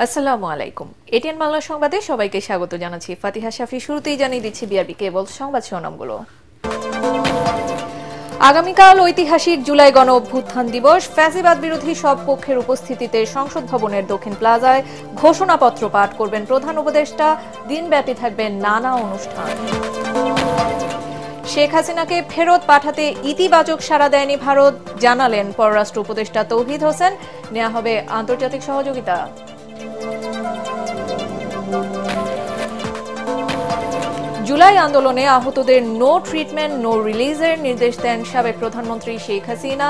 আসসালামু আলাইকুম। এটিএন বাংলা সংবাদে সবাইকে স্বাগত জানাচ্ছি। ফাতিহা শাফি। শুরুতেই জানিয়ে দিচ্ছি বিআরবি কেবল সংবাদ শিরোনামগুলো। আগামীকাল ঐতিহাসিক জুলাই গণ অভ্যুত্থান দিবস। ফ্যাসিবাদ বিরোধী সব পক্ষের উপস্থিতিতে সংসদ ভবনের দক্ষিণ প্লাজায় ঘোষণাপত্র পাঠ করবেন প্রধান উপদেষ্টা। দিনব্যাপী থাকবে নানা অনুষ্ঠান। শেখ হাসিনাকে ফেরত পাঠাতে ইতিবাচক সাড়া দেয়নি ভারত, জানালেন পররাষ্ট্র উপদেষ্টা তৌহিদ হোসেন। নেওয়া হবে আন্তর্জাতিক সহযোগিতা। জুলাই আন্দোলনে আহতদের নো ট্রিটমেন্ট নো রিলিজের নির্দেশ দেন সাবেক প্রধানমন্ত্রী শেখ হাসিনা।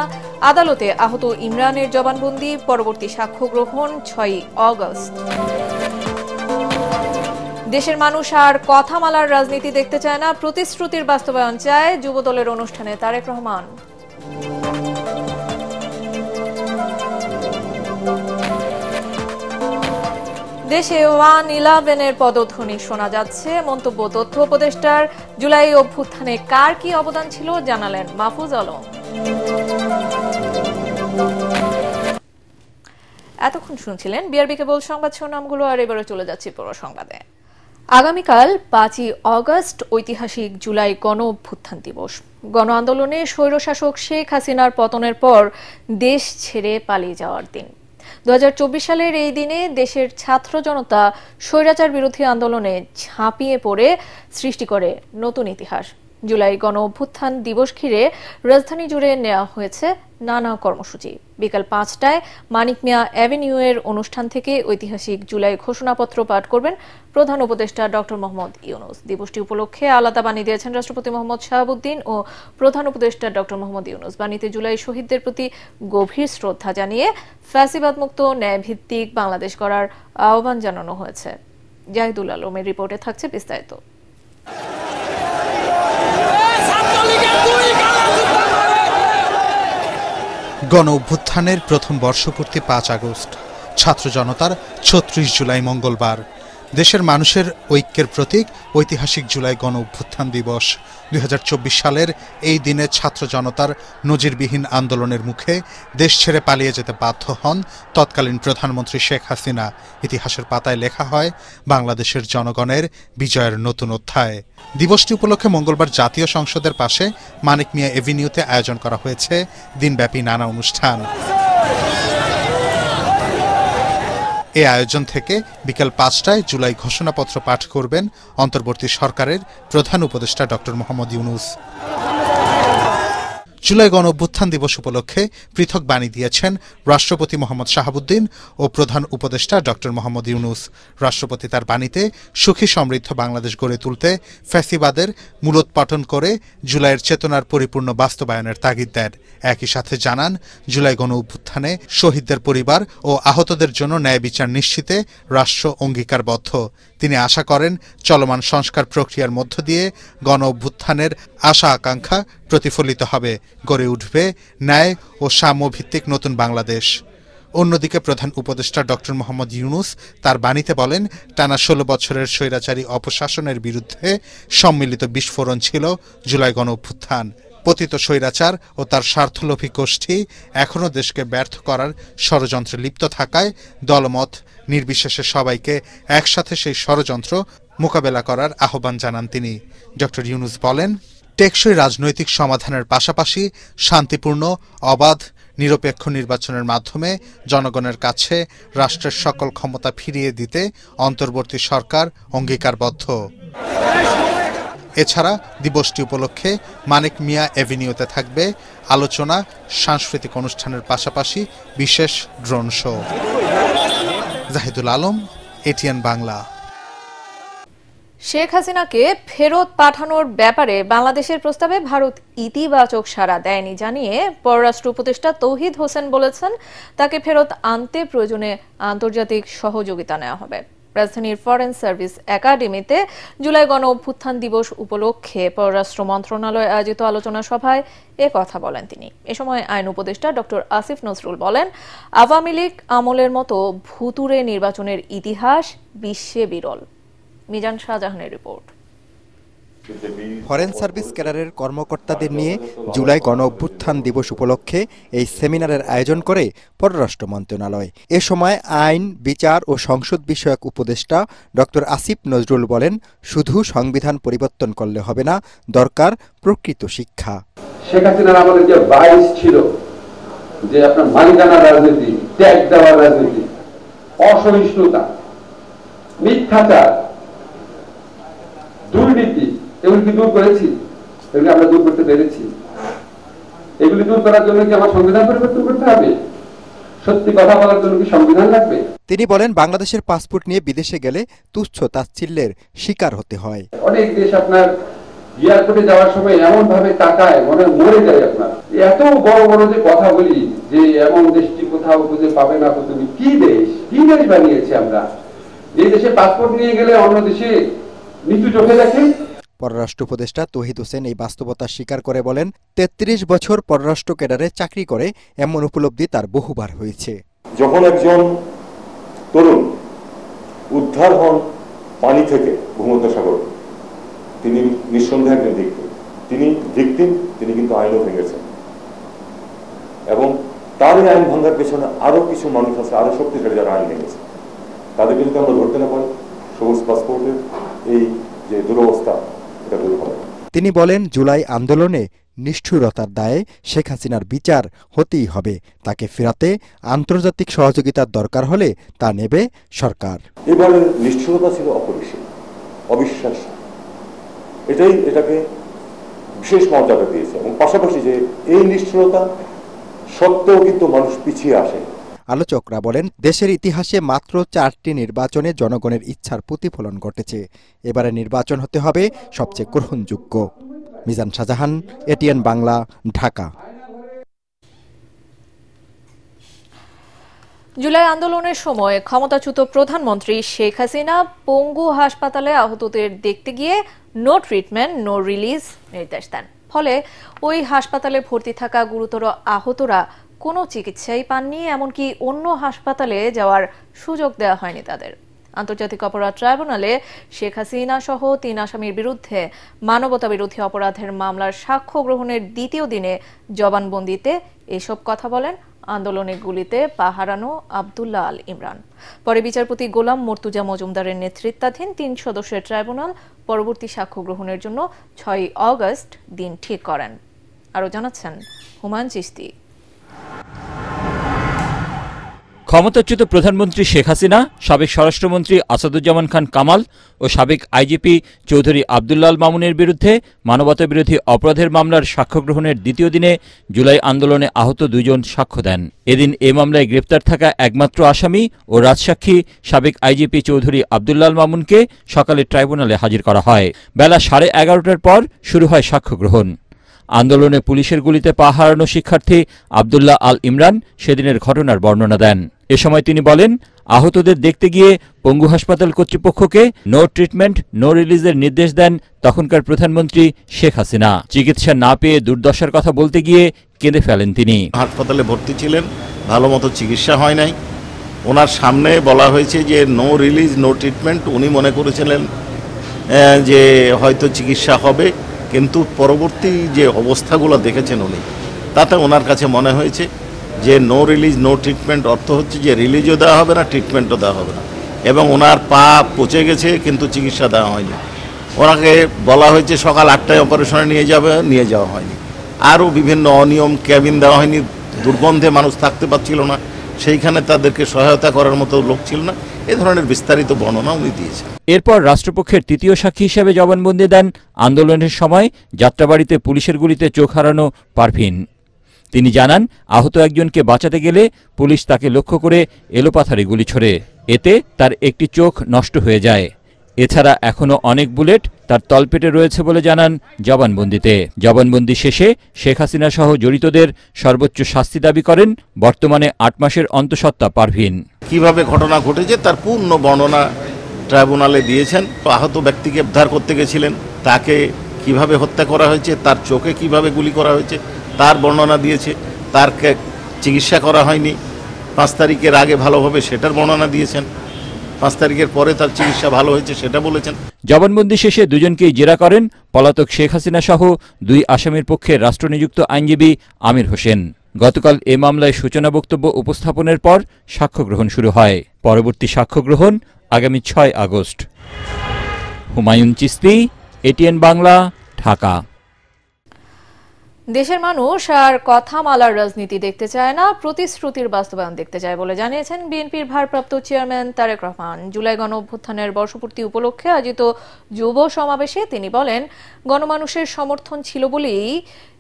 আদালতে আহত ইমরানের জবানবন্দি, পরবর্তী সাক্ষ্য গ্রহণ 6 অগস্ট। দেশের মানুষ আর কথামালার রাজনীতি দেখতে চায় না, প্রতিশ্রুতির বাস্তবায়ন চায়। যুবদলের অনুষ্ঠানে তারেক রহমান। দেশে 1-11-এর পদধ্বনি শোনা যাচ্ছে। মন্তব্য তথ্য উপদেষ্টার। জুলাই অভ্যুত্থানে কার কি অবদান ছিল জানালেন মাহফুজ আলম। এতক্ষণ শুনছিলেন বিআরবি কেবল সংবাদ শিরোনামগুলো, আর এবারে চলে যাচ্ছি পুরো সংবাদে। আগামীকাল 5 অগস্ট ঐতিহাসিক জুলাই গণ অভ্যুত্থান দিবস। গণ আন্দোলনে স্বৈরশাসক শেখ হাসিনার পতনের পর দেশ ছেড়ে পালিয়ে যাওয়ার দিন। 2024 সালের এই দিনে দেশের ছাত্র জনতা স্বৈরাচার বিরোধী আন্দোলনে ঝাঁপিয়ে পড়ে সৃষ্টি করে নতুন ইতিহাস। জুলাই গণ অভ্যুত্থান দিবস ঘিরে রাজধানী জুড়ে নেওয়া হয়েছে নানা কর্মসূচি। বিকাল 5টায় মানিক মিয়া অ্যাভিনিউয়ের অনুষ্ঠান থেকে ঐতিহাসিক জুলাই ঘোষণাপত্র পাঠ করবেন প্রধান উপদেষ্টা ডক্টর মোহাম্মদ ইউনূস। দিবসটি উপলক্ষে আলাদা বাণী দিয়েছেন রাষ্ট্রপতি মোহাম্মদ শাহাবুদ্দিন ও প্রধান উপদেষ্টা ডক্টর মোহাম্মদ ইউনূস। বাণীতে জুলাই শহীদদের প্রতি গভীর শ্রদ্ধা জানিয়ে ফ্যাসিবাদ মুক্ত ন্যায়ভিত্তিক বাংলাদেশ গড়ার আহ্বান জানানো হয়েছে। জাহিদুল আলমের রিপোর্টে থাকছে বিস্তারিত। গণ অভ্যুত্থানের প্রথম বর্ষপূর্তি 5 আগস্ট, ছাত্র জনতার 36 জুলাই মঙ্গলবার। দেশের মানুষের ঐক্যের প্রতীক ঐতিহাসিক জুলাই গণ অভ্যুত্থান দিবস। 2024 সালের এই দিনে ছাত্র জনতার নজিরবিহীন আন্দোলনের মুখে দেশ ছেড়ে পালিয়ে যেতে বাধ্য হন তৎকালীন প্রধানমন্ত্রী শেখ হাসিনা। ইতিহাসের পাতায় লেখা হয় বাংলাদেশের জনগণের বিজয়ের নতুন অধ্যায়। দিবসটি উপলক্ষে মঙ্গলবার জাতীয় সংসদের পাশে মানিক মিয়া এভিনিউতে আয়োজন করা হয়েছে দিনব্যাপী নানা অনুষ্ঠান। এই আয়োজন থেকে বিকেল 5টায় জুলাই ঘোষণাপত্র পাঠ করবেন অন্তর্বর্তী সরকারের প্রধান উপদেষ্টা ডক্টর মোহাম্মদ ইউনূস। জুলাই গণ অভ্যুত্থান দিবস উপলক্ষে পৃথক বাণী দিয়েছেন রাষ্ট্রপতি মোহাম্মদ শাহাবুদ্দিন ও প্রধান উপদেষ্টা ডক্টর মোহাম্মদ ইউনূস। রাষ্ট্রপতি তার বাণীতে সুখী সমৃদ্ধ বাংলাদেশ গড়ে তুলতে ফ্যাসিবাদের মূলোৎপাটন করে জুলাইয়ের চেতনার পরিপূর্ণ বাস্তবায়নের তাগিদ দেন। একই সাথে জানান, জুলাই গণ অভ্যুত্থানে শহীদদের পরিবার ও আহতদের জন্য ন্যায় বিচার নিশ্চিতে রাষ্ট্র অঙ্গীকারবদ্ধ। তিনি আশা করেন, চলমান সংস্কার প্রক্রিয়ার মধ্য দিয়ে গণ অভ্যুত্থানের আশা আকাঙ্ক্ষা প্রতিফলিত হবে, গড়ে উঠবে ন্যায় ও সাম্যভিত্তিক নতুন বাংলাদেশ। অন্যদিকে প্রধান উপদেষ্টা ডক্টর মোহাম্মদ ইউনূস তার বাণীতে বলেন, টানা 16 বছরের স্বৈরাচারী অপশাসনের বিরুদ্ধে সম্মিলিত বিস্ফোরণ ছিল জুলাই গণ অভ্যুত্থান। পতিত স্বৈরাচার ও তার স্বার্থলোভী গোষ্ঠী এখনও দেশকে ব্যর্থ করার ষড়যন্ত্রে লিপ্ত থাকায় দলমত নির্বিশেষে সবাইকে একসাথে সেই ষড়যন্ত্র মোকাবেলা করার আহ্বান জানান তিনি। ডক্টর ইউনূস বলেন, টেকসই রাজনৈতিক সমাধানের পাশাপাশি শান্তিপূর্ণ, অবাধ, নিরপেক্ষ নির্বাচনের মাধ্যমে জনগণের কাছে রাষ্ট্রের সকল ক্ষমতা ফিরিয়ে দিতে অন্তর্বর্তী সরকার অঙ্গীকারবদ্ধ। এছাড়া দিবসটি উপলক্ষে মানিক মিয়া এভিনিউতে থাকবে আলোচনা, সাংস্কৃতিক অনুষ্ঠানের পাশাপাশি বিশেষ drone show. Jahidul Alam, ATN Bangla. Sheikh হাসিনাকে ফেরত পাঠানোর ব্যাপারে বাংলাদেশের প্রস্তাবে ভারত ইতিবাচক সাড়া দেয়নি জানিয়ে পররাষ্ট্র উপদেষ্টা তৌহিদ হোসেন বলেছেন, তাকে ফেরত আনতে প্রয়োজনে আন্তর্জাতিক সহযোগিতা নেওয়া হবে। রাজধানীর ফরেন সার্ভিস একাডেমিতে জুলাই গণ অভ্যুত্থান দিবস উপলক্ষে পররাষ্ট্র মন্ত্রণালয় আয়োজিত আলোচনা সভায় এ কথা বলেন তিনি। এ সময় আইন উপদেষ্টা ডক্টর আসিফ নজরুল বলেন, আওয়ামী লীগ আমলের মতো ভুতুড়ে নির্বাচনের ইতিহাস বিশ্বে বিরল। মিজান শাহজাহানের রিপোর্ট। ফরেন সার্ভিস ক্যাডারের কর্মকর্তাদের নিয়ে জুলাই গণ অভ্যুত্থান দিবস উপলক্ষে এই সেমিনারের আয়োজন করে পররাষ্ট্র মন্ত্রণালয়। এ সময় আইন, বিচার ও সংসদ বিষয়ক উপদেষ্টা ডক্টর আসিফ নজরুল বলেন, শুধু সংবিধান পরিবর্তন করলে হবে না, দরকার প্রকৃত শিক্ষা। শেখ হাসিনার আমাদের যে বাইস ছিল, যে আপনার মালিকানা রাজনীতি, ট্যাগ দেওয়ার রাজনীতি, অসহিষ্ণুতা, মিথ্যাচার, দুর্নীতি, এগুলি কি দূর করেছি? এগুলি আমরা দূর করতে পেরেছি? এগুলি দূর করার জন্য কি আমার সংবিধান পরিবর্তন করতে হবে? সত্যি কথা বলার জন্য কি সংবিধান লাগবে? তিনি বলেন, বাংলাদেশের পাসপোর্ট নিয়ে বিদেশে গেলে তুচ্ছ তাচ্ছিল্যের শিকার হতে হয়। অনেক দেশ আপনার এয়ারপোর্টে যাওয়ার সময় এমন ভাবে তাকায়, মনে মরে যায় আপনার। এত বড় বড় যে কথা বলি যে এমন দেশটি কোথাও খুঁজে পাবে না, তুমি কি দেশ বানিয়েছি আমরা, যে দেশে পাসপোর্ট নিয়ে গেলে অন্য দেশে নিচু চোখে দেখে। পররাষ্ট্র উপদেষ্টা তৌহিদ হোসেন এই বাস্তবতা স্বীকার করে বলেন, ৩৩ বছর পররাষ্ট্র ক্যাডারে চাকরি করে এমন উপলব্ধি তার বহুবার হয়েছে। যখন একজন তরুণ উদ্ধার হন পানি থেকে ভূমধ্যসাগর, তিনি নিঃসন্দেহে একজন ভিকটিম, তিনি কিন্তু আইনও ভেঙেছেন, এবং তার এই আইন ভাঙার পেছনে আরো কিছু মানুষ আছে, আরো শক্তিশালী যারা আইন ভেঙেছে। তাদেরকে যদি আমরা ধরতে না পারি, সবুজ পাসপোর্টের এই যে দুরবস্থা, এটা দূর হবে। তিনি বলেন, জুলাই আন্দোলনে নিষ্ঠুরতার দায়ে শেখ হাসিনার বিচার হতেই হবে। তাকে ফেরাতে আন্তর্জাতিক সহযোগিতার দরকার হলে তা নেবে সরকার। এবারে নিষ্ঠুরতা ছিল অপরিসীম, অবিশ্বাস, এটাকে বিশেষ মর্যাদা দিয়েছে, এবং পাশাপাশি যে এই নিষ্ঠুরতা সত্ত্বেও কিন্তু মানুষ পিছিয়ে আসে। আলোচকরা বলেন, দেশের ইতিহাসে মাত্র 4টি নির্বাচনে জনগণের ইচ্ছার প্রতিফলন ঘটেছে। এবারে নির্বাচন হতে হবে সবচেয়ে গ্রহণযোগ্য। মিজান শাহজাহান, এটিএন বাংলা, ঢাকা। জুলাই আন্দোলনের সময় ক্ষমতাচ্যুত প্রধানমন্ত্রী শেখ হাসিনা পঙ্গু হাসপাতালে আহতদের দেখতে গিয়ে নো ট্রিটমেন্ট, নো রিলিজ নির্দেশ দেন। ফলে ওই হাসপাতালে ভর্তি থাকা গুরুতর আহতরা কোনো চিকিৎসাই পাননি, এমনকি অন্য হাসপাতালে যাওয়ার সুযোগ দেওয়া হয়নি তাদের। আন্তর্জাতিক অপরাধ ট্রাইব্যুনালে শেখ হাসিনা সহ 3 আসামির বিরুদ্ধে মানবতাবিরোধী অপরাধের মামলার সাক্ষ্য গ্রহণের দ্বিতীয় দিনে জবানবন্দিতে এসব কথা বলেন আন্দোলনে গুলিতে পা হারানো আব্দুল্লাহ আল ইমরান। পরে বিচারপতি গোলাম মর্তুজা মজুমদারের নেতৃত্বাধীন 3 সদস্যের ট্রাইব্যুনাল পরবর্তী সাক্ষ্য গ্রহণের জন্য 6 অগস্ট দিন ঠিক করেন। আরও জানাচ্ছেন হুমায়ুন চিশতি। ক্ষমতাচ্যুত প্রধানমন্ত্রী শেখ হাসিনা, সাবেক স্বরাষ্ট্রমন্ত্রী আসাদুজ্জামান খান কামাল ও সাবেক আইজিপি চৌধুরী আব্দুল্লাহ আল মামুনের বিরুদ্ধে মানবতাবিরোধী অপরাধের মামলার সাক্ষ্য গ্রহণের দ্বিতীয় দিনে জুলাই আন্দোলনে আহত 2 জন সাক্ষ্য দেন। এদিন এ মামলায় গ্রেপ্তার থাকা একমাত্র আসামি ও রাজসাক্ষী সাবেক আইজিপি চৌধুরী আব্দুল্লাহ আল মামুনকে সকালে ট্রাইব্যুনালে হাজির করা হয়। বেলা 11:30টার পর শুরু হয় সাক্ষ্য গ্রহণ। আন্দোলনে পুলিশের গুলিতে পা হারানো শিক্ষার্থী আব্দুল্লাহ আল ইমরান সেদিনের ঘটনার বর্ণনা দেন। এ সময় তিনি বলেন, আহতদের দেখতে গিয়ে পঙ্গু হাসপাতাল কর্তৃপক্ষকে নো ট্রিটমেন্ট, নো রিলিজের নির্দেশ দেন তখনকার প্রধানমন্ত্রী শেখ হাসিনা। চিকিৎসা না পেয়ে দুর্দশার কথা বলতে গিয়ে কেঁদে ফেলেন তিনি। হাসপাতালে ভর্তি ছিলেন, ভালো মতো চিকিৎসা হয় নাই, ওনার সামনে বলা হয়েছে যে নো রিলিজ, নো ট্রিটমেন্ট। উনি মনে করেছিলেন যে হয়তো চিকিৎসা হবে, কিন্তু পরবর্তী যে অবস্থাগুলো দেখেছেন উনি, তাতে ওনার কাছে মনে হয়েছে যে নো রিলিজ, নো ট্রিটমেন্ট অর্থ হচ্ছে যে রিলিজও দেওয়া হবে না, ট্রিটমেন্টও দেওয়া হবে না, এবং ওনার পা পচে গেছে কিন্তু চিকিৎসা দেওয়া হয়নি। ওনাকে বলা হয়েছে সকাল 8টায় অপারেশনে নিয়ে যাওয়া হয়নি। আরও বিভিন্ন অনিয়ম, ক্যাবিন দেওয়া হয়নি, দুর্গন্ধে মানুষ থাকতে পারছিল না, সেইখানে তাদেরকে সহায়তা করার মতো লোক ছিল না। এ ধরনের বিস্তারিত বর্ণনা উনি দিয়েছেন। এরপর রাষ্ট্রপক্ষের তৃতীয় সাক্ষী হিসেবে জবানবন্দি দেন আন্দোলনের সময় যাত্রাবাড়িতে পুলিশের গুলিতে চোখ হারানো পারভিন। তিনি জানান, আহত একজনকে বাঁচাতে গেলে পুলিশ তাকে লক্ষ্য করে এলোপাথারি গুলি ছোড়ে, এতে তার একটি চোখ নষ্ট হয়ে যায়। এছাড়া এখনও অনেক বুলেট তার তলপেটে রয়েছে বলে জানান জবানবন্দিতে। জবানবন্দি শেষে শেখ হাসিনা সহ জড়িতদের সর্বোচ্চ শাস্তি দাবি করেন বর্তমানে 8 মাসের অন্তঃসত্ত্বা পারভিন। কিভাবে ঘটনা ঘটেছে তার পূর্ণ বর্ণনা ট্রাইব্যুনালে দিয়েছেন। আহত ব্যক্তিকে উদ্ধার করতে গেছিলেন, তাকে কিভাবে হত্যা করা হয়েছে, তার চোখে কিভাবে গুলি করা হয়েছে তার বর্ণনা দিয়েছে। তার চিকিৎসা করা হয়নি, 5 তারিখের আগে ভালো হবে সেটার বর্ণনা দিয়েছেন। 5 তারিখের পরে তার চিকিৎসা ভালো হয়েছে সেটা বলেছেন। জবানবন্দি শেষে দুজনকেই জেরা করেন পলাতক শেখ হাসিনা সহ 2 আসামির পক্ষে রাষ্ট্রনিযুক্ত আইনজীবী আমির হোসেন। গতকাল এ মামলায় সূচনা বক্তব্য উপস্থাপনের পর সাক্ষ্য গ্রহণ শুরু হয়। পরবর্তী সাক্ষ্য গ্রহণ আগামী 6 আগস্ট। হুমায়ুন চিস্তি, এটিএন বাংলা, ঢাকা। দেশের মানুষ আর কথা মালার রাজনীতি দেখতে চায় না, প্রতিশ্রুতির বাস্তবায়ন দেখতে চায় বলে জানিয়েছেন বিএনপির ভারপ্রাপ্ত চেয়ারম্যান তারেক রহমান। জুলাই গণ অভ্যুত্থানের বর্ষপূর্তি উপলক্ষে আয়োজিত যুব সমাবেশে তিনি বলেন, গণমানুষের সমর্থন ছিল বলেই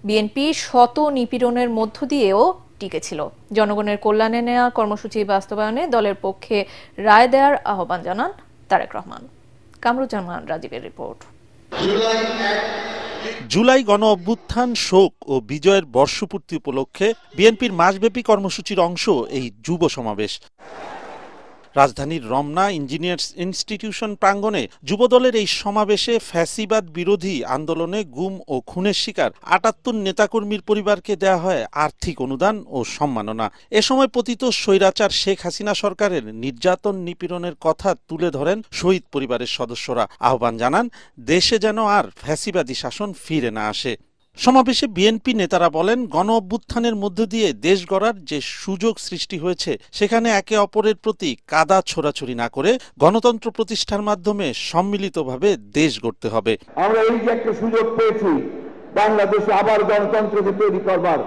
বিএনপি শত নিপীড়নের মধ্য দিয়েও টিকেছিল। জনগণের কল্যাণে নেওয়া কর্মসূচি বাস্তবায়নে দলের পক্ষে রায় দেওয়ার আহ্বান জানান তারেক রহমান। কামরুজ্জামান রাজীবের রিপোর্ট। জুলাই গণ অভ্যুত্থান, শোক ও বিজয়ের বর্ষপূর্তি উপলক্ষে বিএনপির মাসব্যাপী কর্মসূচির অংশ এই যুব সমাবেশ। রাজধানীর রমনা ইঞ্জিনিয়ার্স ইনস্টিটিউশন প্রাঙ্গণে যুবদলের এই সমাবেশে ফ্যাসিবাদ বিরোধী আন্দোলনে গুম ও খুনের শিকার ৭৮ নেতাকর্মীর পরিবারকে দেয়া হয় আর্থিক অনুদান ও সম্মাননা। এ সময় পতিত স্বৈরাচার শেখ হাসিনা সরকারের নির্যাতন নিপীড়নের কথা তুলে ধরেন শহীদ পরিবারের সদস্যরা। আহ্বান জানান দেশে যেন আর ফ্যাসিবাদী শাসন ফিরে না আসে। সমাবেশে বিএনপি নেতারা বলেন, গণ অভ্যুত্থানের মধ্য দিয়ে দেশ গড়ার যে সুযোগ সৃষ্টি হয়েছে সেখানে একে অপরের প্রতি কাদা ছোড়াছুড়ি না করে গণতন্ত্র প্রতিষ্ঠার মাধ্যমে সম্মিলিতভাবে দেশ গড়তে হবে। আমরা এই যে একটা সুযোগ পেয়েছি বাংলাদেশে আবার গণতন্ত্রকে তৈরি করবার,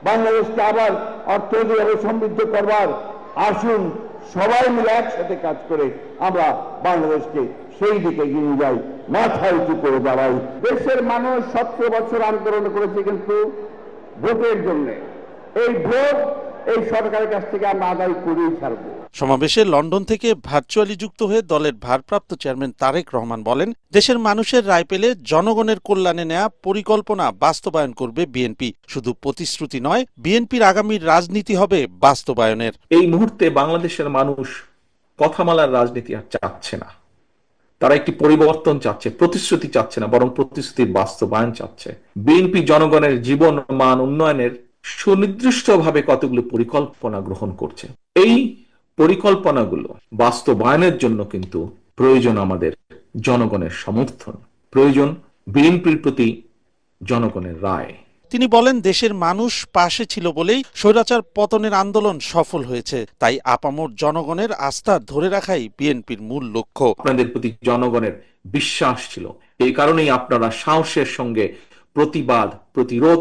বাংলাদেশকে আবার অর্থনৈতিকভাবে সমৃদ্ধ করবার, আসুন সবাই মিলে একসাথে কাজ করে আমরা বাংলাদেশকে সেই দিকে এগিয়ে যাই, মাথায় উঁচু করে দাঁড়াই। দেশের মানুষ 17 বছর আন্দোলন করেছে কিন্তু ভোটের জন্য। এই ভোট এই সরকারের কাছ থেকে আমরা আদায় করেই ছাড়ব। সমাবেশে লন্ডন থেকে ভার্চুয়ালি যুক্ত হয়ে দলের ভারপ্রাপ্ত চেয়ারম্যান তারেক রহমান বলেন, দেশের মানুষের রায় পেলে জনগণের কল্যাণে নেওয়া পরিকল্পনা বাস্তবায়ন করবে বিএনপি। শুধু প্রতিশ্রুতি নয়, বিএনপির আগামীর রাজনীতি হবে বাস্তবায়নের। এই মুহূর্তে বাংলাদেশের মানুষ কথামালার রাজনীতি আর চাচ্ছে না, তারা একটি পরিবর্তন চাচ্ছে, প্রতিশ্রুতি চাচ্ছে না, বরং প্রতিশ্রুতির বাস্তবায়ন চাচ্ছে। বিএনপি জনগণের জীবন মান উন্নয়নের সুনির্দিষ্টভাবে কতগুলো পরিকল্পনা গ্রহণ করছে। এই পরিকল্পনাগুলো বাস্তবায়নের জন্য কিন্তু প্রয়োজন আমাদের জনগণের সমর্থন, প্রয়োজন বিএনপির প্রতি জনগণের রায়। তিনি বলেন, দেশের মানুষ পাশে ছিল বলেই স্বৈরাচার পতনের আন্দোলন সফল হয়েছে। তাই আপামর জনগণের আস্থা ধরে রাখাই বিএনপির মূল লক্ষ্য। আপনাদের প্রতি জনগণের বিশ্বাস ছিল, এই কারণেই আপনারা সাহসের সঙ্গে প্রতিবাদ প্রতিরোধ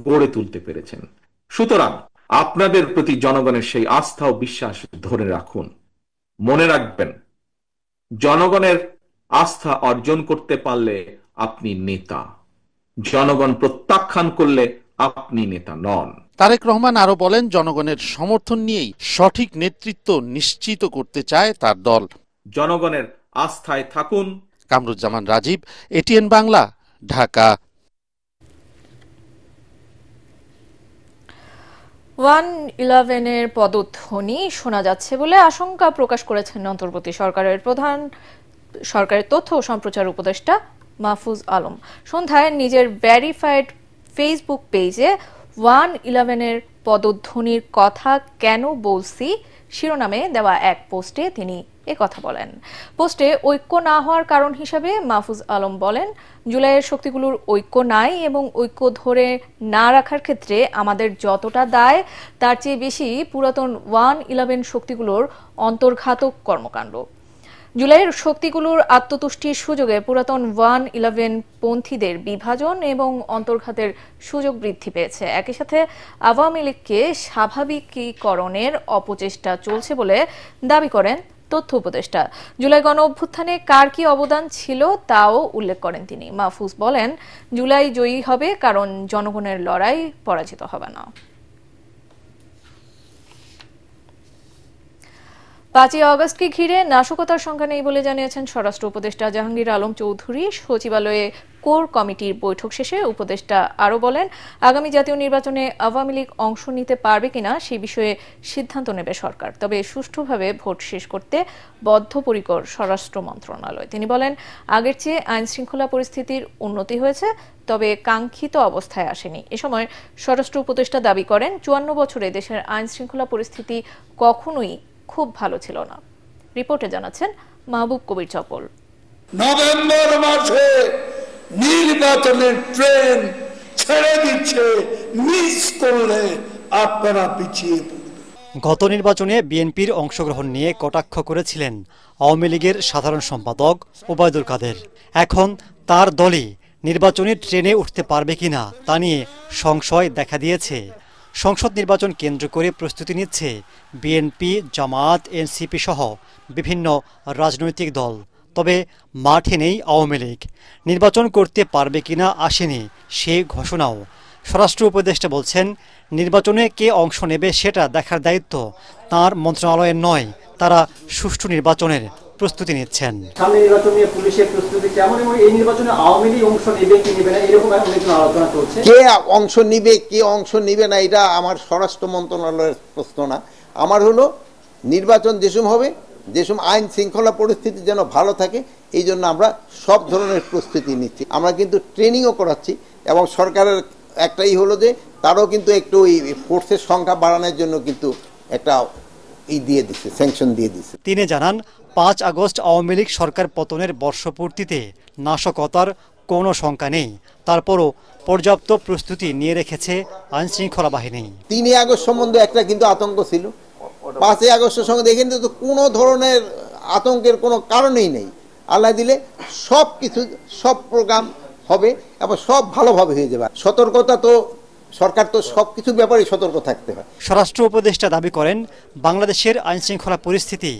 গড়ে তুলতে পেরেছেন। সুতরাং আপনাদের প্রতি জনগণের সেই আস্থা ও বিশ্বাস ধরে রাখুন। মনে রাখবেন, জনগণের আস্থা অর্জন করতে পারলে আপনি নেতা, জনগণ প্রত্যাখ্যান করলে আপনি নেতা নন। তারেক রহমান আরো বলেন, জনগণের সমর্থন নিয়েই সঠিক নেতৃত্ব নিশ্চিত করতে চায় তার দল। জনগণের আস্থায় থাকুন। কামরুজ্জামান রাজীব, এটিএন বাংলা, ঢাকা। 111-এর পদধ্বনি শোনা যাচ্ছে বলে আশঙ্কা প্রকাশ করেছেন অন্তর্বর্তী সরকারের তথ্য ও সম্প্রচার উপদেষ্টা মাহফুজ আলম। সন্ধ্যায় নিজের ভেরিফাইড ফেসবুক পেজে 111-এর পদধ্বনির কথা কেন বলছি শিরোনামে দেওয়া এক পোস্টে তিনি একথা বলেন। পোস্টে ঐক্য না হওয়ার কারণ হিসাবে মাহফুজ আলম বলেন, জুলাইয়ের শক্তিগুলোর ঐক্য নাই এবং ঐক্য ধরে না রাখার ক্ষেত্রে আমাদের যতটা দায় তার চেয়ে বেশি পুরাতন 111 শক্তিগুলোর অন্তর্ঘাতক কর্মকাণ্ড। জুলাইয়ের শক্তিগুলোর আত্মতুষ্টির সুযোগে পুরাতন 111 পন্থীদের বিভাজন এবং অন্তর্ঘাতের সুযোগ বৃদ্ধি পেয়েছে। একই সাথে আওয়ামী লীগকে স্বাভাবিকীকরণের অপচেষ্টা চলছে বলে দাবি করেন তথ্য উপদেষ্টা। জুলাই গণ অভ্যুত্থানে কার কি অবদান ছিল তাও উল্লেখ করেন তিনি। মাহফুজ বলেন, জুলাই জয়ী হবে কারণ জনগণের লড়াই পরাজিত হবে না। 5ই আগস্টকে ঘিরে নাশকতার সংখ্যা নেই বলে জানিয়েছেন স্বরাষ্ট্র উপদেষ্টা জাহাঙ্গীর আলম চৌধুরী। সচিবালয়ে কোর কমিটির বৈঠক শেষে উপদেষ্টা আরও বলেন, আগামী জাতীয় নির্বাচনে আওয়ামী লীগ অংশ নিতে পারবে কিনা সে বিষয়ে সিদ্ধান্ত নেবে সরকার, তবে সুষ্ঠুভাবে ভোট শেষ করতে বদ্ধপরিকর স্বরাষ্ট্র মন্ত্রণালয়। তিনি বলেন, আগের চেয়ে আইন শৃঙ্খলা পরিস্থিতির উন্নতি হয়েছে, তবে কাঙ্ক্ষিত অবস্থায় আসেনি। এ সময় স্বরাষ্ট্র উপদেষ্টা দাবি করেন, 54 বছরে দেশের আইন শৃঙ্খলা পরিস্থিতি কখনোই খুব ভালো ছিল না। রিপোর্টে জানাচ্ছেন মাহবুব কবির চপল। নভেম্বর মাসে নির্বাচনের ট্রেন ছেড়ে দিচ্ছে, মিস করলে আপনারা পিছিয়ে পড়বেন। গত নির্বাচনে বিএনপির অংশগ্রহণ নিয়ে কটাক্ষ করেছিলেন আওয়ামী লীগের সাধারণ সম্পাদক ওবায়দুল কাদের। এখন তার দলই নির্বাচনী ট্রেনে উঠতে পারবে কিনা তা নিয়ে সংশয় দেখা দিয়েছে। সংসদ নির্বাচন কেন্দ্র করে প্রস্তুতি নিচ্ছে বিএনপি, জামায়াত, এনসিপি সহ বিভিন্ন রাজনৈতিক দল। তবে মাঠে নেই আওয়ামী লীগ। নির্বাচন করতে পারবে কিনা আসেনি সে ঘোষণাও। স্বরাষ্ট্র উপদেষ্টা বলছেন, নির্বাচনে কে অংশ নেবে সেটা দেখার দায়িত্ব তাঁর মন্ত্রণালয়ের নয়। তারা সুষ্ঠু নির্বাচনের প্রস্তুতি নিচ্ছেন। সামনে নির্বাচন নিয়ে পুলিশের প্রস্তুতি কেমন এবং এই নির্বাচনে আওয়ামী লীগ অংশ নেবে কি নেবে না এরকম অনেক আলোচনা চলছে। কে অংশ নিবে কে অংশ নিবে না এটা আমার স্বরাষ্ট্র মন্ত্রণালয়ের প্রশ্ন না। আমার হলো নির্বাচন যেসব হবে, যেসব আইন শৃঙ্খলা পরিস্থিতি যেন ভালো থাকে, এই জন্য আমরা সব ধরনের প্রস্তুতি নিচ্ছি। আমরা কিন্তু ট্রেনিংও করাচ্ছি এবং সরকারের একটাই হলো যে তারও কিন্তু একটু ওই ফোর্সের সংখ্যা বাড়ানোর জন্য কিন্তু একটা দিয়ে দিচ্ছে, স্যাংশন দিয়ে দিচ্ছে। তিনি জানান, 5 আগস্ট আওয়ামী লীগ সরকার পতনের বর্ষপূর্তিতে নাশকতার কোনো শঙ্কা নেই। তারপরও পর্যাপ্ত প্রস্তুতি নিয়ে রেখেছে আইনশৃঙ্খলা বাহিনী। 3 আগস্ট সম্বন্ধে একটা কিন্তু আতঙ্ক ছিল, 5 আগস্টের সঙ্গে দেখেন তো কোনো ধরনের আতঙ্কের কোনো কারণেই নেই। আল্লাহ দিলে সব কিছু, সব প্রোগ্রাম হবে এবং সব ভালোভাবে হয়ে যাবে। সতর্কতা তো সরকার তো সবকিছু ব্যাপারে সতর্ক থাকতে হয়। স্বরাষ্ট্র উপদেষ্টা দাবি করেন, বাংলাদেশের আইনশৃঙ্খলা পরিস্থিতি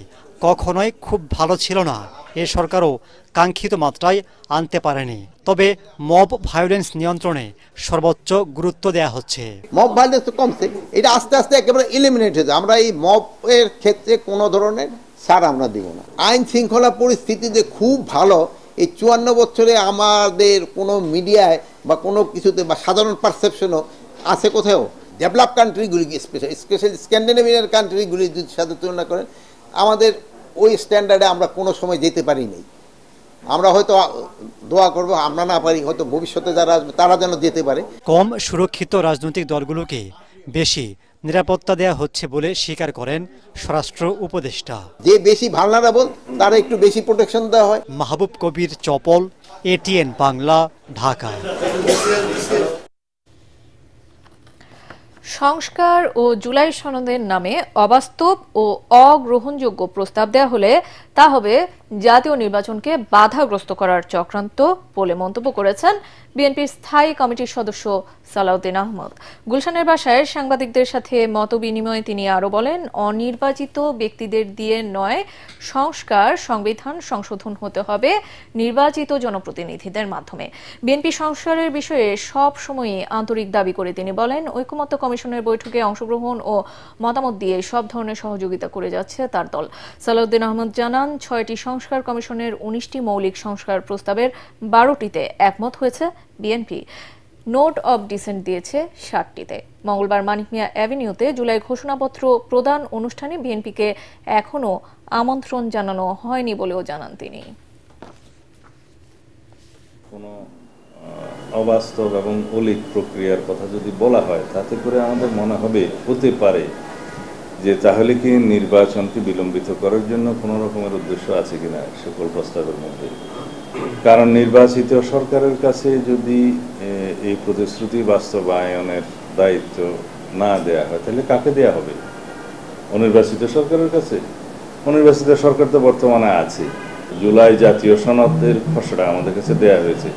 কখনোই খুব ভালো ছিল না। এ সরকারও কাঙ্ক্ষিত মাত্রায় আনতে পারেনি। তবে মব ভায়োলেন্স নিয়ন্ত্রণে সর্বোচ্চ গুরুত্ব দেওয়া হচ্ছে। মব ভায়োলেন্স তো কমছে, এটা আস্তে আস্তে একেবারে এলিমিনেট হয়ে যায়। আমরা এই মবের ক্ষেত্রে কোনো ধরনের ছাড় আমরা দিব না। আইন শৃঙ্খলা পরিস্থিতি যে খুব ভালো, এই 54 বছরে আমাদের কোনো মিডিয়ায় বা কোনো কিছুতে বা সাধারণ পারসেপশনও আছে কোথাও? ডেভেলপ কান্ট্রিগুলি স্পেশালি স্ক্যান্ডিনেভিয়ান কান্ট্রিগুলির সাথে তুলনা করেন, আমাদের ওই স্ট্যান্ডার্ডে আমরা কোনো সময় যেতে পারি নাই। আমরা হয়তো দোয়া করব, আমরা না পারি, হয়তো ভবিষ্যতে যারা আসবে তারা যেন যেতে পারে। কম সুরক্ষিত রাজনৈতিক দলগুলোকে বেশি নিরাপত্তা দেওয়া হচ্ছে বলে স্বীকার করেন স্বরাষ্ট্র উপদেষ্টা। যে বেশি ভালনারেবল তারা একটু বেশি প্রোটেকশন দেওয়া হয়। মাহবুব কবির চপল, এটিএন বাংলা, ঢাকা। সংস্কার ও জুলাই সনদের নামে অবাস্তব ও অগ্রহণযোগ্য প্রস্তাব দেওয়া হলে তা হবে জাতীয় নির্বাচনকে বাধাগ্রস্ত করার চক্রান্ত বলে মন্তব্য করেছেন বিএনপির স্থায়ী কমিটির সদস্য সালাউদ্দিন আহমদ। গুলশানের বাসায় সাংবাদিকদের সাথে মতবিনিময়ে তিনি আরো বলেন, অনির্বাচিত ব্যক্তিদের দিয়ে নয়, সংস্কার সংবিধান সংশোধন হতে হবে নির্বাচিত জনপ্রতিনিধিদের মাধ্যমে। বিএনপি সংস্কারের বিষয়ে সব সময়ই আন্তরিক দাবি করে তিনি বলেন, ঐকমত্য কমিশনের বৈঠকে অংশগ্রহণ ও মতামত দিয়ে সব ধরনের সহযোগিতা করে যাচ্ছে তার দল। সালাউদ্দিন আহমদ জানান, 6টি সংস্কার কমিশনের 19টি মৌলিক সংস্কার প্রস্তাবের 12টিতে একমত হয়েছে বিএনপি। নোট অব ডিসেন্ট দিয়েছে 7টিতে। মঙ্গলবার মানিক মিয়া অ্যাভিনিউতে জুলাই ঘোষণাপত্র প্রদান অনুষ্ঠানে বিএনপিকে এখনো আমন্ত্রণ জানানো হয়নি বলেও জানান তিনি। কোনো অবাস্তব এবং অলীক প্রক্রিয়ার কথা যদি বলা হয়, তাতে করে আমাদের মনে হবে হতে পারে যে তাহলে কি নির্বাচনকে বিলম্বিত করার জন্য কোনো রকমের উদ্দেশ্য আছে কিনা সকল প্রস্তাবের মধ্যে। কারণ নির্বাচিত সরকারের কাছে যদি এই প্রতিশ্রুতি বাস্তবায়নের দায়িত্ব না দেয়া হয়, তাহলে কাকে দেয়া হবে? অনির্বাচিত সরকারের কাছে? অনির্বাচিত সরকার তো বর্তমানে আছে। জুলাই জাতীয় সনদের খসড়া আমাদের কাছে দেয়া হয়েছে,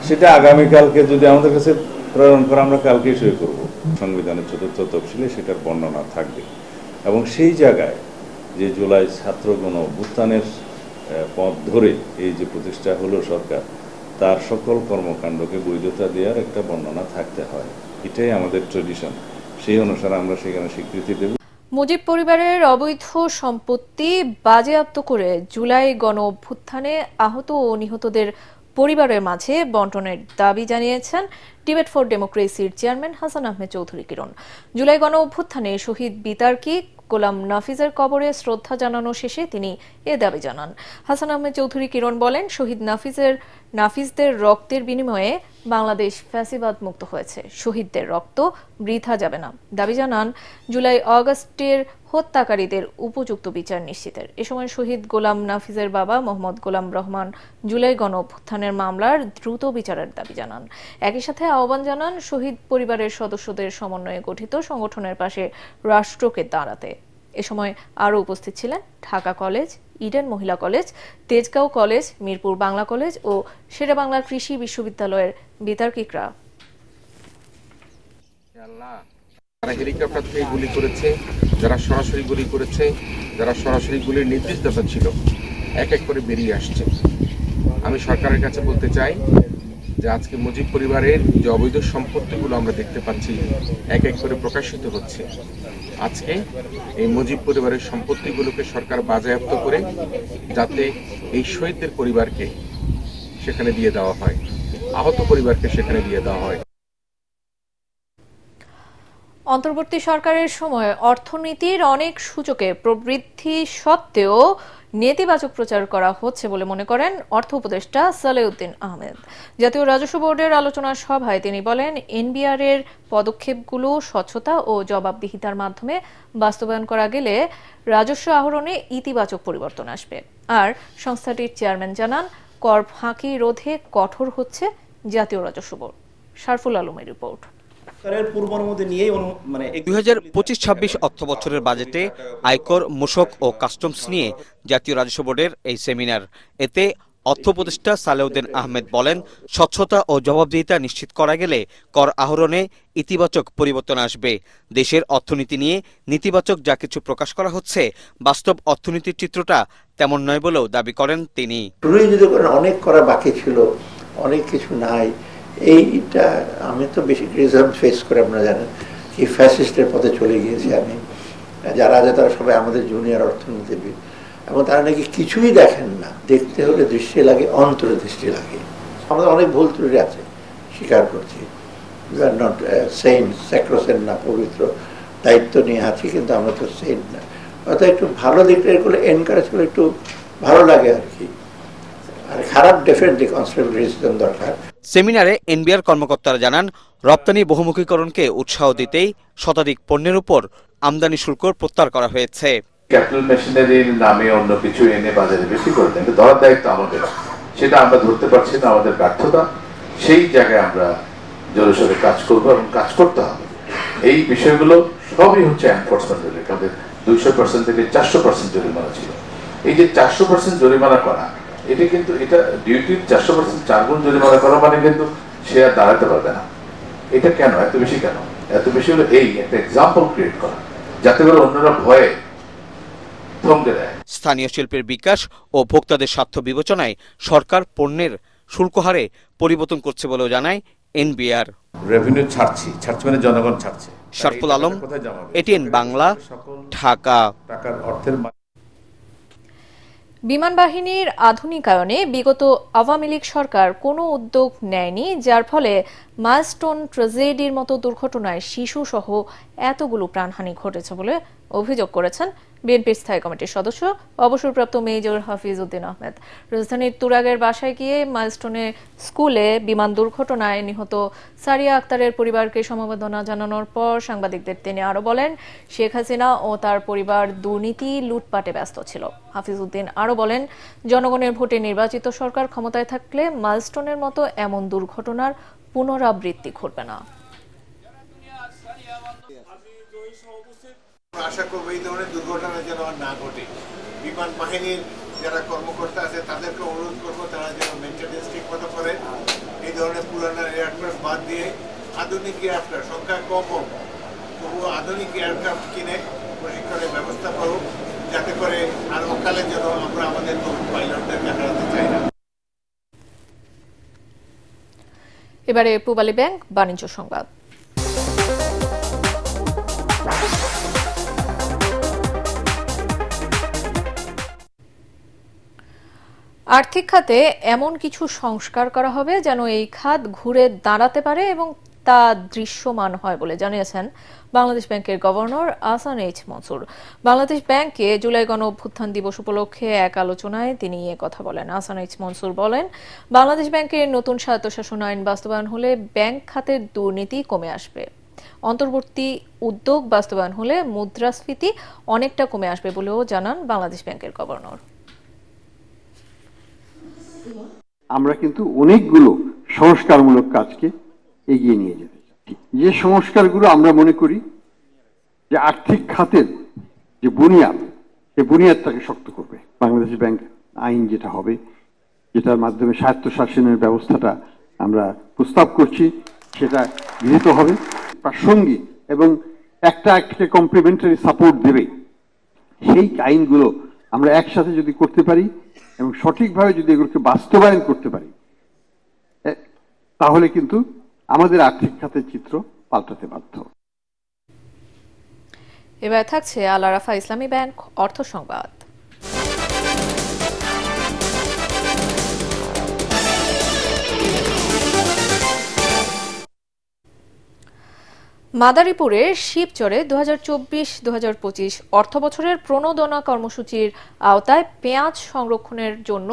সেটা আগামীকালকে যদি আমাদের কাছে প্রেরণ করে আমরা কালকেই সই করব। সংবিধানের 4th তফসিলে সেটার বর্ণনা থাকবে এবং সেই জায়গায় যে জুলাই ছাত্র গণ অভ্যুত্থানের পথ ধরে এই যে প্রতিষ্ঠা হলো সরকার, তার সকল কর্মকাণ্ডকে বৈধতা দেওয়ার একটা বর্ণনা থাকতে হয়। এটাই আমাদের ট্রেডিশন, সেই অনুসারে আমরা সেখানে স্বীকৃতি দেব। মুজিব পরিবারের অবৈধ সম্পত্তি বাজেয়াপ্ত করে জুলাই গণ অভ্যুত্থানে আহত ও নিহতদের পরিবারের মাঝে বন্টনের দাবি জানিয়েছেন ডিবেট ফর ডেমোক্রেসির চেয়ারম্যান হাসান আহমেদ চৌধুরী কিরণ। জুলাই গণ অভ্যুত্থানে শহীদ বিতার্কিক গোলাম নাফিজের কবরে শ্রদ্ধা জানানো শেষে তিনি এ দাবি জানান। হাসান আহমেদ চৌধুরী কিরণ বলেন, শহীদ নাফিজের নাফিসদের রক্তের বিনিময়ে বাংলাদেশ ফ্যাসিবাদ মুক্ত হয়েছে, শহীদদের রক্ত বৃথা যাবে না দাবি জানান জুলাই আগস্টের হত্যাকারীদের উপযুক্ত বিচার নিশ্চিতের। এ সময় শহীদ গোলাম নাফিসের বাবা মোহাম্মদ গোলাম রহমান জুলাই গণ অভ্যুত্থানের মামলার দ্রুত বিচারের দাবি জানান। একই সাথে আহ্বান জানান শহীদ পরিবারের সদস্যদের সমন্বয়ে গঠিত সংগঠনের পাশে রাষ্ট্রকে দাঁড়াতে। এ সময় আরও উপস্থিত ছিলেন ঢাকা কলেজ, ইডেন মহিলা college, Tejgaon college, Mirpur Bangla college ও শেরেবাংলা কৃষি বিশ্ববিদ্যালয়ের বিতার্কিকরা। যারা হেলিকপ্টার থেকে গুলি করেছে, যারা সরাসরি গুলি করেছে, যারা সরাসরি গুলির নির্দেশদাতা ছিল, এক এক করে বেরিয়ে আসছে। আমি সরকারের কাছে বলতে চাই যে আজকে মুজিব পরিবারের যে অবৈধ সম্পত্তিগুলো আমরা দেখতে পাচ্ছি এক এক করে প্রকাশিত হচ্ছে, আজকে এই মুজিব পরিবারের সম্পত্তিগুলোকে সরকার বাজেয়াপ্ত করে যাতে এই শহীদদের পরিবারকে সেখানে দিয়ে দেওয়া হয়, আহত পরিবারকে সেখানে দিয়ে দেওয়া হয়। অন্তর্বর্তী সরকারের সময় অর্থনীতির অনেক সূচকে প্রবৃদ্ধি সত্ত্বেও নেতিবাচক প্রচার করা হচ্ছে বলে মনে করেন অর্থ উপদেষ্টা সালেউদ্দিন আহমেদ। জাতীয় রাজস্ব বোর্ডের আলোচনা সভায় তিনি বলেন, এনবিআর এর পদক্ষেপগুলো স্বচ্ছতা ও জবাবদিহিতার মাধ্যমে বাস্তবায়ন করা গেলে রাজস্ব আহরণে ইতিবাচক পরিবর্তন আসবে। আর সংস্থাটির চেয়ারম্যান জানান, কর ফাঁকি রোধে কঠোর হচ্ছে জাতীয় রাজস্ব বোর্ড। শারফুল আলমের রিপোর্ট। 2025-26 অর্থ বছরের বাজেটে আয়কর, মূসক ও কাস্টমস নিয়ে জাতীয় রাজস্ব বোর্ডের এই সেমিনার। এতে অর্থ উপদেষ্টা সালেউদ্দিন আহমেদ বলেন, স্বচ্ছতা ও জবাবদিহিতা নিশ্চিত করা গেলে কর আহরণে ইতিবাচক পরিবর্তন আসবে। দেশের অর্থনীতি নিয়ে নেতিবাচক যা কিছু প্রকাশ করা হচ্ছে, বাস্তব অর্থনীতির চিত্রটা তেমন নয় বলেও দাবি করেন তিনি। অনেক করা বাকি ছিল, অনেক কিছু নাই। এইটা আমি তো বেশি ক্রিটিসিজম ফেস করে, আপনারা জানেন কি ফ্যাসিস্টের পথে চলে গিয়েছি আমি। যারা আছে তারা সবাই আমাদের জুনিয়র অর্থনীতিবিদ, এবং তারা নাকি কিছুই দেখেন না। দেখতে হলে দৃষ্টি লাগে, অন্তর্দৃষ্টি লাগে। আমাদের অনেক ভুল ত্রুটি আছে, স্বীকার করছি। উই আর নট সেইন্ট, স্যাক্রোসেন্ট না, পবিত্র, দায়িত্ব নিয়ে আছি, কিন্তু আমরা তো সেইন্ট না। অর্থাৎ একটু ভালো দিকটা করলে, এনকারেজ করলে একটু ভালো লাগে আর কি। আর খারাপ ডেফিনেটলি কনস্ট্রাকটিভ ক্রিটিসিজম দরকার। সেমিনারে এনবিআর কর্মকর্তারা জানান, রপ্তানি বহুমুখীকরণকে উৎসাহ দিতেই শতাধিক পণ্যের উপর আমদানি শুল্ক প্রত্যাহার করা হয়েছে। ক্যাপিটাল মেশিনারির নামে অন্য কিছু এনে বাজারে বিক্রি করে দেন, ধরার দায়িত্ব আমাদের। সেটা আমরা ধরতে পারছি না, আমাদের ব্যর্থতা। সেই জায়গায় আমরা জোরে কাজ করবো এবং কাজ করতে হবে। এই বিষয়গুলো সবই হচ্ছে এনফোর্সমেন্ট রিলেটেড। আমাদের 200% থেকে 400% জরিমানা ছিল। এই যে 400% জরিমানা করা, এটা কিন্তু এটা ডিউটির 400% 4 গুণ জরিমানা করা মানে কিন্তু সে আর দাঁড়াতে পারবে না। এটা কেন এত বেশি? কেন এত বেশি হলো এই একটা এক্সাম্পল ক্রিয়েট করা, যাতে করে অন্যরা ভয়ে থমকে দেয়। স্থানীয় শিল্পের বিকাশ ও ভোক্তাদের স্বার্থ বিবেচনায় সরকার পণ্যের শুল্ক হারে পরিবর্তন করছে বলেও জানায় এনবিআর। রেভিনিউ ছাড়ছি মানে জনগণ ছাড়ছে। শারফুল আলম, এটিএন বাংলা, ঢাকা। টাকার অর্থের বিমান বাহিনীর আধুনিকায়নে বিগত আওয়ামী লীগ সরকার কোনো উদ্যোগ নেয়নি, যার ফলে মাইলস্টোন ট্র্যাজেডির মতো দুর্ঘটনায় শিশু সহ এতগুলো প্রাণহানি ঘটেছে বলে অভিযোগ করেছেন বিএনপির স্থায়ী কমিটির সদস্য অবসরপ্রাপ্ত মেজর হাফিজ উদ্দিন আহমেদ। রাজধানীর তুরাগের বাসায় গিয়ে মাইলস্টোনে স্কুলে বিমান দুর্ঘটনায় নিহত সারিয়া আক্তারের পরিবারকে সমবেদনা জানানোর পর সাংবাদিকদের তিনি আরও বলেন, শেখ হাসিনা ও তার পরিবার দুর্নীতি লুটপাটে ব্যস্ত ছিল। হাফিজ উদ্দিন আরও বলেন, জনগণের ভোটে নির্বাচিত সরকার ক্ষমতায় থাকলে মাইলস্টোনের মতো এমন দুর্ঘটনার পুনরাবৃত্তি ঘটবে না। আশা করবো এই ধরনের দুর্ঘটনা যেন না ঘটে। বিমান বাহিনীর যারা কর্মকর্তা আছে তাদেরকে অনুরোধ করবো, তারা যেন মেনটেন্যান্স ঠিক মতো করে। এই ধরনের পুরানো এয়ারক্রাফট বাদ দিয়ে আধুনিক এয়ারক্রাফট, সংখ্যা কম হোক তবুও আধুনিক এয়ারক্রাফট কিনে প্রশিক্ষণের ব্যবস্থা করুক, যাতে করে আর অকালে যেন আমরা আমাদের নতুন পাইলটদেরকে হারাতে চাই না। এবারে পূবালী ব্যাংক বাণিজ্য সংবাদ। আর্থিক খাতে এমন কিছু সংস্কার করা হবে যেন এই খাত ঘুরে দাঁড়াতে পারে এবং তা দৃশ্যমান হয় বলে জানিয়েছেন বাংলাদেশ ব্যাংকের গভর্নর আহসান এইচ মনসুর। বাংলাদেশ ব্যাংকে জুলাই গণ অভ্যুত্থান দিবস উপলক্ষে এক আলোচনায় তিনি এ কথা বলেন। আহসান এইচ মনসুর বলেন, বাংলাদেশ ব্যাংকের নতুন স্বায়ত্তশাসন আইন বাস্তবায়ন হলে ব্যাংক খাতের দুর্নীতি কমে আসবে। অন্তর্বর্তী উদ্যোগ বাস্তবায়ন হলে মুদ্রাস্ফীতি অনেকটা কমে আসবে বলেও জানান বাংলাদেশ ব্যাংকের গভর্নর। আমরা কিন্তু অনেকগুলো সংস্কারমূলক কাজকে এগিয়ে নিয়ে যেতে চাচ্ছি। যে সংস্কারগুলো আমরা মনে করি যে আর্থিক খাতের যে বুনিয়াদ, সেই বুনিয়াদটাকে শক্ত করবে। বাংলাদেশ ব্যাংক আইন যেটা হবে, যেটার মাধ্যমে স্বায়ত্তশাসনের ব্যবস্থাটা আমরা প্রস্তাব করছি, সেটা গৃহীত হবে। প্রাসঙ্গিক এবং একটাকে কমপ্লিমেন্টারি সাপোর্ট দেবে সেই আইনগুলো আমরা একসাথে যদি করতে পারি এবং সঠিকভাবে যদি এগুলোকে বাস্তবায়ন করতে পারি, তাহলে কিন্তু আমাদের আর্থিক খাতের চিত্র পাল্টাতে বাধ্য। এবার থাকছে আল আরাফা ইসলামী ব্যাংক অর্থ সংবাদ। মাদারীপুরের শিবচরে 2024-2025 অর্থবছরের প্রণোদনা কর্মসূচির আওতায় পেঁয়াজ সংরক্ষণের জন্য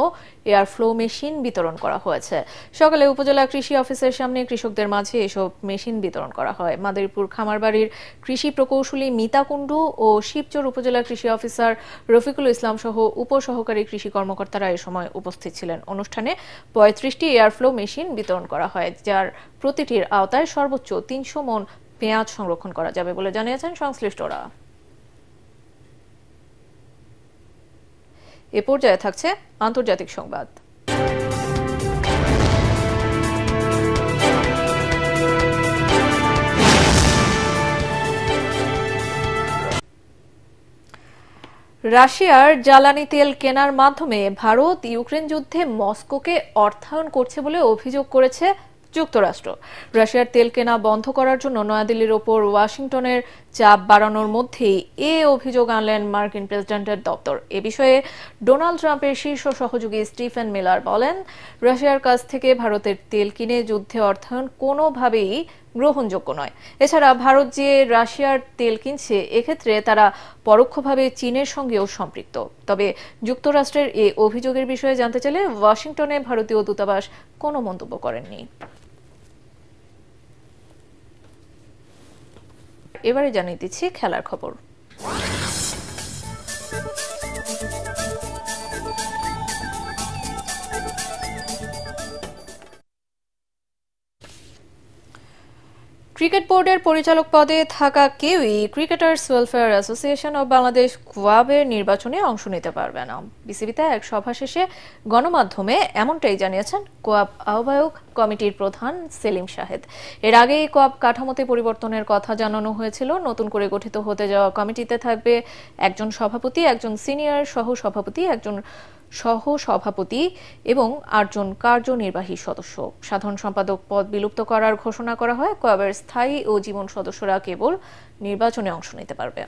এয়ারফ্লো মেশিন বিতরণ করা হয়েছে। সকালে উপজেলা কৃষি অফিসের সামনে কৃষকদের মাঝে এসব মেশিন বিতরণ করা হয়। মাদারীপুর খামারবাড়ির কৃষি প্রকৌশলী মিতা কুণ্ডু ও শিবচর উপজেলা কৃষি অফিসার রফিকুল ইসলাম সহ উপসহকারী কৃষি কর্মকর্তারা এ সময় উপস্থিত ছিলেন। অনুষ্ঠানে 35টি এয়ারফ্লো মেশিন বিতরণ করা হয়, যার প্রতিটির আওতায় সর্বোচ্চ 300 মণ পেঁয়াজ সংরক্ষণ করা যাবে বলে জানিয়েছেন সংশ্লিষ্টরা। এ পর্যায়ে থাকছে আন্তর্জাতিক সংবাদ। রাশিয়ার জ্বালানি তেল কেনার মাধ্যমে ভারত ইউক্রেন যুদ্ধে মস্কোকে অর্থায়ন করছে বলে অভিযোগ করেছে যুক্তরাষ্ট্র। রাশিয়ার তেল কেনা বন্ধ করার জন্য নয়াদিল্লির ওপর ওয়াশিংটনের চাপ বাড়ানোর মধ্যেই এ অভিযোগ আনলেন মার্কিন প্রেসিডেন্টের দপ্তর। এ বিষয়ে ডোনাল্ড ট্রাম্পের শীর্ষ সহযোগী স্টিফেন মিলার বলেন, রাশিয়ার কাছ থেকে ভারতের তেল কিনে যুদ্ধে অর্থায়ন কোনোভাবেই গ্রহণযোগ্য নয়। এছাড়া ভারত যে রাশিয়ার তেল কিনছে, এক্ষেত্রে তারা পরোক্ষভাবে চীনের সঙ্গেও সম্পৃক্ত। তবে যুক্তরাষ্ট্রের এ অভিযোগের বিষয়ে জানতে চাইলে ওয়াশিংটনে ভারতীয় দূতাবাস কোনো মন্তব্য করেননি। এবারে জানিয়ে দিচ্ছি খেলার খবর। ক্রিকেট বোর্ডের পরিচালক পদে থাকা কেউই cricketers welfare association of Bangladesh কোয়াবের নির্বাচনে অংশ নিতে পারবে না। বিসিবিতে এক সভা শেষে গণমাধ্যমে এমনটাই জানিয়েছেন কোয়াব আহ্বায়ক কমিটির প্রধান সেলিম শাহেদ। এর আগেই কোয়াব কাঠামোতে পরিবর্তনের কথা জানানো হয়েছিল। নতুন করে গঠিত হতে যাওয়া কমিটিতে থাকবে একজন সভাপতি, একজন সিনিয়র সহ-সভাপতি, একজন সহ-সভাপতি এবং 8 জন কার্যনির্বাহী সদস্য। সাধারণ সম্পাদক পদ বিলুপ্ত করার ঘোষণা করা হয়। কোয়াবের স্থায়ী ও জীবন সদস্যরা কেবল নির্বাচনে অংশ নিতে পারবে।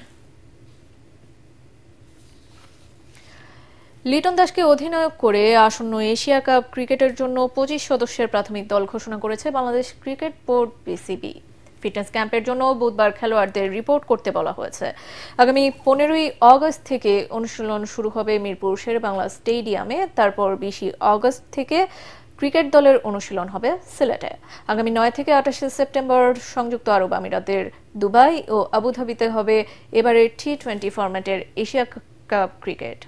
লিটন দাসকে অধিনায়ক করে আসন্ন এশিয়া কাপ ক্রিকেটের জন্য 25 সদস্যের প্রাথমিক দল ঘোষণা করেছে Bangladesh cricket board BCB. Fitness ক্যাম্পের জন্য বুধবার খেলোয়াড়দের রিপোর্ট করতে বলা হয়েছে। আগামী 15ই আগস্ট থেকে অনুশীলন শুরু হবে মিরপুর শেরেবাংলা স্টেডিয়ামে। তারপর 20 আগস্ট থেকে ক্রিকেট দলের অনুশীলন হবে সিলেটে। আগামী 9 থেকে 28 সেপ্টেম্বর সংযুক্ত আরব আমিরাতের দুবাই ও আবুধাবিতে হবে এবারের T20 ফরম্যাটের এশিয়া কাপ ক্রিকেট।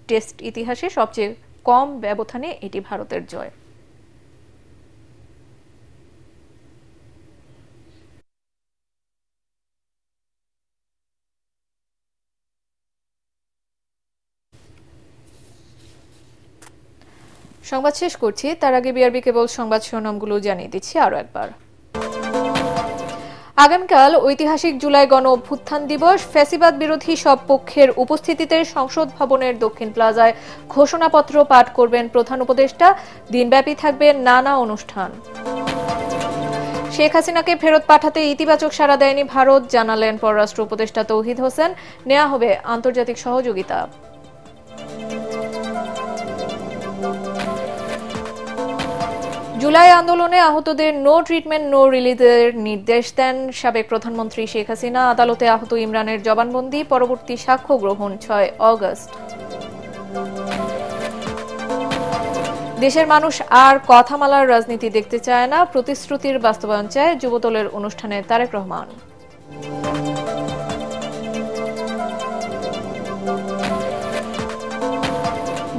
টেস্ট ইতিহাসে সবচেয়ে কম ব্যবধানে এটি ভারতের জয়। সংবাদ শেষ করছি, তার আগে বিআরবি কেবল সংবাদ শিরোনামগুলো জানিয়ে দিচ্ছি আরো একবার। আগামীকাল ঐতিহাসিক জুলাই গণ অভ্যুত্থান দিবস। ফ্যাসিবাদ বিরোধী সব পক্ষের উপস্থিতিতে সংসদ ভবনের দক্ষিণ প্লাজায় ঘোষণাপত্র পাঠ করবেন প্রধান উপদেষ্টা। দিনব্যাপী থাকবে নানা অনুষ্ঠান। শেখ হাসিনাকে ফেরত পাঠাতে ইতিবাচক সাড়া দেয়নি ভারত, জানালেন পররাষ্ট্র উপদেষ্টা তৌহিদ হোসেন। নেওয়া হবে আন্তর্জাতিক সহযোগিতা। জুলাই আন্দোলনে আহতদের নো ট্রিটমেন্ট নো রিলিজের নির্দেশ দেন সাবেক প্রধানমন্ত্রী শেখ হাসিনা। আদালতে আহত ইমরানের জবানবন্দি, পরবর্তী সাক্ষ্য গ্রহণ 6 অগস্ট। দেশের মানুষ আর কথামালার রাজনীতি দেখতে চায় না, প্রতিশ্রুতির বাস্তবায়ন চায় যুবদলের অনুষ্ঠানে তারেক রহমান।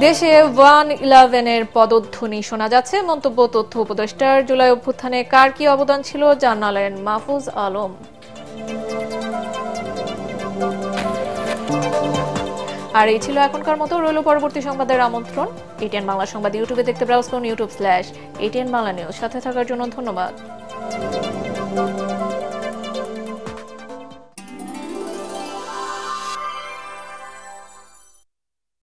দেশে 1-11-এর পদধ্বনি শোনা যাচ্ছে, মন্তব্য তথ্য উপদেষ্টার। জুলাই অভ্যুত্থানে কার কি অবদান ছিল জানালেন মাহফুজ আলম। আর এই ছিল এখনকার মতো, রইল পরবর্তী সংবাদের আমন্ত্রণ। এটিএন বাংলা সংবাদ ইউটিউবে দেখতে ব্রাউজ করুন youtube/ATN বাংলা নিউজ। সাথে থাকার জন্য ধন্যবাদ।